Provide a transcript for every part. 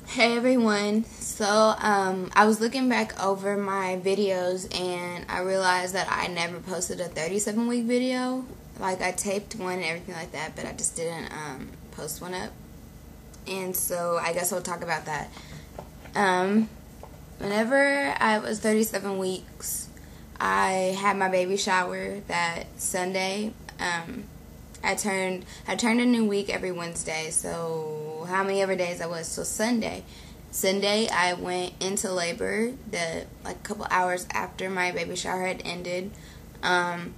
Hey everyone, so I was looking back over my videos and I realized that I never posted a 37-week video. Like, I taped one and everything like that, but I just didn't post one up. And so I guess I'll talk about that. Whenever I was 37 weeks, I had my baby shower that Sunday. I turned a new week every Wednesday, so how many ever days I was? So Sunday I went into labor a couple hours after my baby shower had ended. Like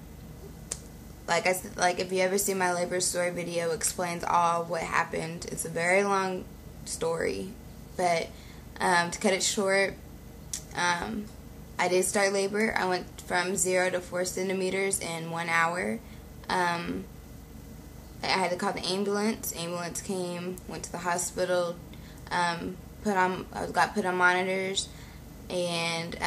I said, if you ever see my labor story video, explains all of what happened. It's a very long story, but to cut it short, I did start labor. I went from 0 to 4 centimeters in 1 hour. I had to call the ambulance. Ambulance came, went to the hospital, I got put on monitors, and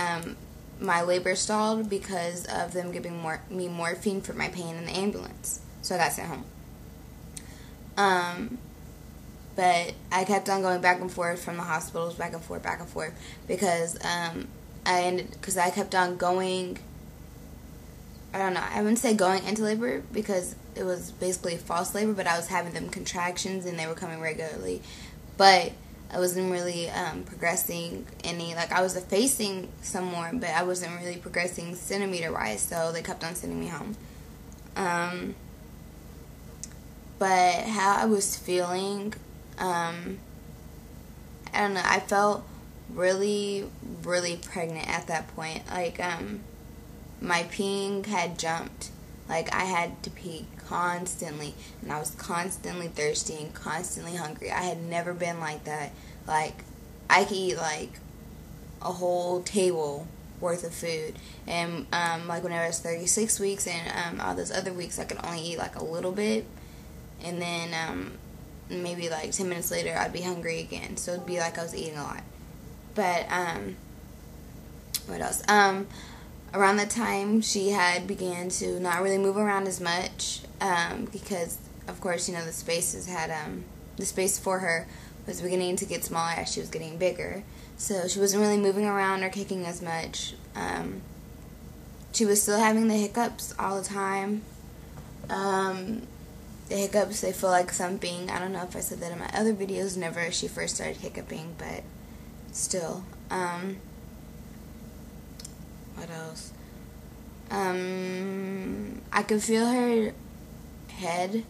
my labor stalled because of them giving me morphine for my pain in the ambulance. So I got sent home. But I kept on going back and forth from the hospitals, back and forth, because I kept on going. I don't know, I wouldn't say going into labor because it was basically false labor, but I was having them contractions and they were coming regularly. But I wasn't really progressing any, I was effacing some more, but I wasn't really progressing centimeter-wise, so they kept on sending me home. But how I was feeling, I don't know, I felt really, really pregnant at that point. My peeing had jumped. I had to pee constantly, and I was constantly thirsty and constantly hungry. I had never been like that. I could eat a whole table worth of food, and whenever I was 36 weeks and all those other weeks, I could only eat a little bit, and then maybe 10 minutes later I'd be hungry again. So it'd be I was eating a lot. But what else? Around that time, she had began to not really move around as much because, of course, the space for her was beginning to get smaller as she was getting bigger. So she wasn't really moving around or kicking as much. She was still having the hiccups all the time. The hiccups, they feel like something. I don't know if I said that in my other videos. Never she first started hiccuping, but still. What else? I could feel her head.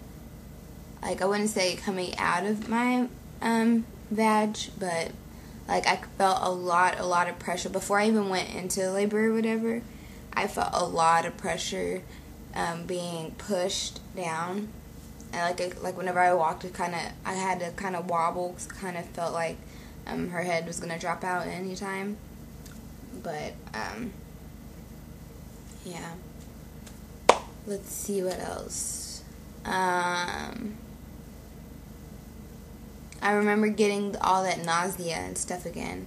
I wouldn't say coming out of my vag, but I felt a lot of pressure before I even went into labor or whatever. I felt a lot of pressure being pushed down, and whenever I walked, I had to kind of wobble. Kind of felt like her head was gonna drop out at any time, but yeah. Let's see what else. I remember getting all that nausea and stuff again.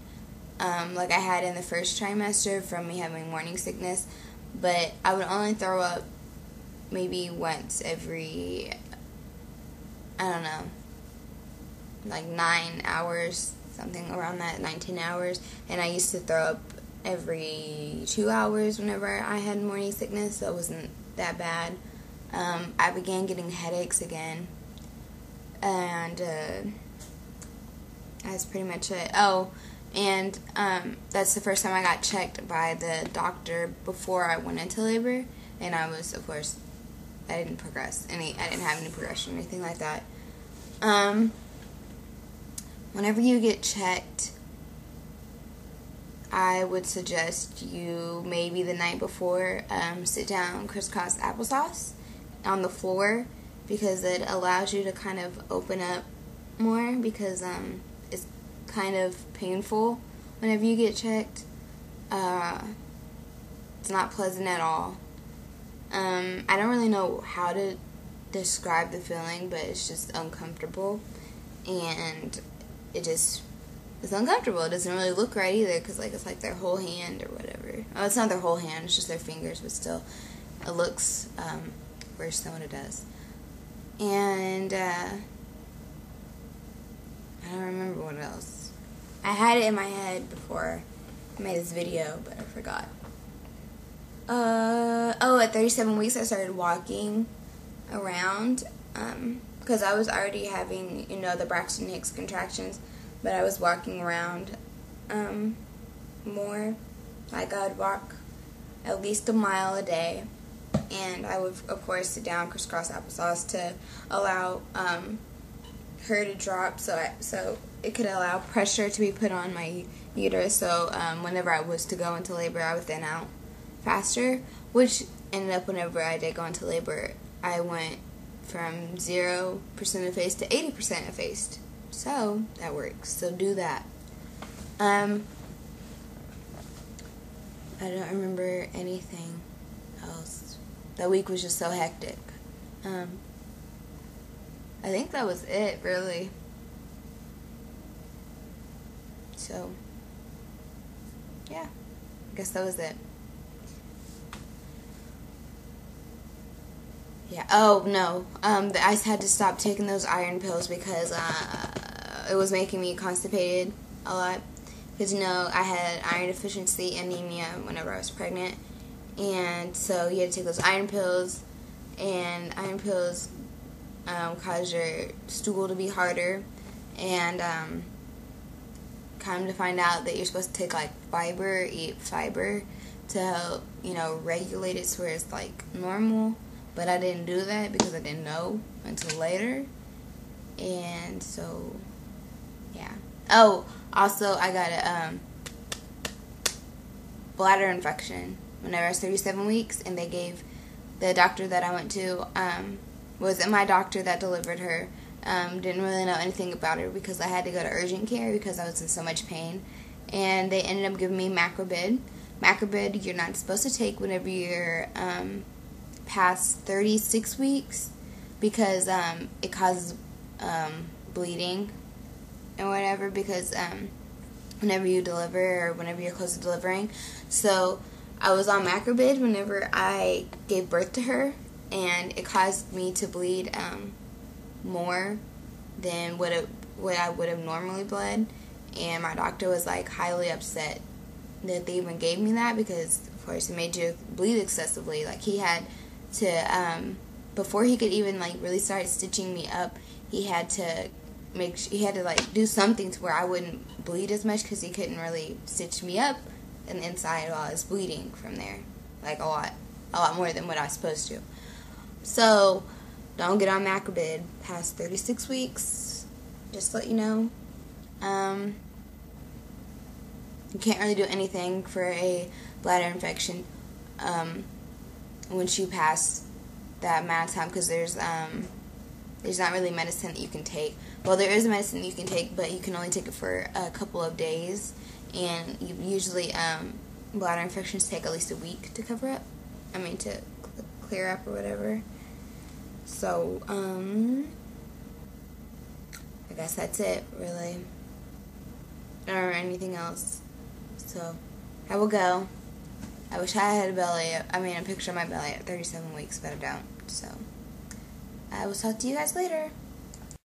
I had in the first trimester from me having morning sickness, but I would only throw up maybe once every, I don't know, 9 hours, something around that, 19 hours, and I used to throw up every 2 hours whenever I had morning sickness, so it wasn't that bad. I began getting headaches again, and that's pretty much it. Oh, and that's the first time I got checked by the doctor before I went into labor, and I was, of course, I didn't progress I didn't have any progression or anything like that. Whenever you get checked, I would suggest you maybe the night before sit down crisscross applesauce on the floor, because it allows you to kind of open up more, because it's kind of painful whenever you get checked. It's not pleasant at all. I don't really know how to describe the feeling, but it's just uncomfortable, and it's uncomfortable. It doesn't really look right either, because it's their whole hand or whatever. Oh, it's not their whole hand, it's just their fingers, but still, it looks worse than what it does. And I don't remember what else. I had it in my head before I made this video, but I forgot. At 37 weeks I started walking around, because I was already having, the Braxton Hicks contractions, but I was walking around more. Like, I would walk at least a mile a day, and I would, of course, sit down, crisscross applesauce to allow her to drop, so it could allow pressure to be put on my uterus, so whenever I was to go into labor, I would thin out faster, which ended up whenever I did go into labor, I went from 0% effaced to 80% effaced. So that works. So do that. I don't remember anything else. That week was just so hectic. I think that was it, really. So, yeah. I guess that was it. Yeah. Oh, no. I had to stop taking those iron pills because it was making me constipated a lot. Because, I had iron deficiency anemia whenever I was pregnant. And so you had to take those iron pills. And iron pills cause your stool to be harder. And come to find out that you're supposed to take, like, eat fiber to help, regulate it so where it's, like, normal. But I didn't do that because I didn't know until later. And so, yeah. Oh, also, I got a bladder infection whenever I was 37 weeks. And they gave the doctor that I went to, wasn't my doctor that delivered her. Didn't really know anything about her because I had to go to urgent care because I was in so much pain. And they ended up giving me macrobid. Macrobid you're not supposed to take whenever you're past 36 weeks because it causes bleeding or whatever because whenever you deliver or whenever you're close to delivering. So I was on macrobid whenever I gave birth to her, and it caused me to bleed more than what I would have normally bled, and my doctor was like highly upset that they even gave me that because of course it made you bleed excessively. Like he had to before he could even like really start stitching me up, he had to like do something to where I wouldn't bleed as much because he couldn't really stitch me up and inside while I was bleeding from there, like a lot more than what I was supposed to. So don't get on macrobid past 36 weeks, just to let you know. You can't really do anything for a bladder infection once you pass that amount of time because there's not really medicine that you can take. Well, there is a medicine that you can take, but you can only take it for a couple of days, and usually bladder infections take at least a week to cover up. To clear up or whatever. So, I guess that's it, really. Or anything else. So, I will go. I wish I had a picture of my belly at 37 weeks, but I don't. So, I will talk to you guys later.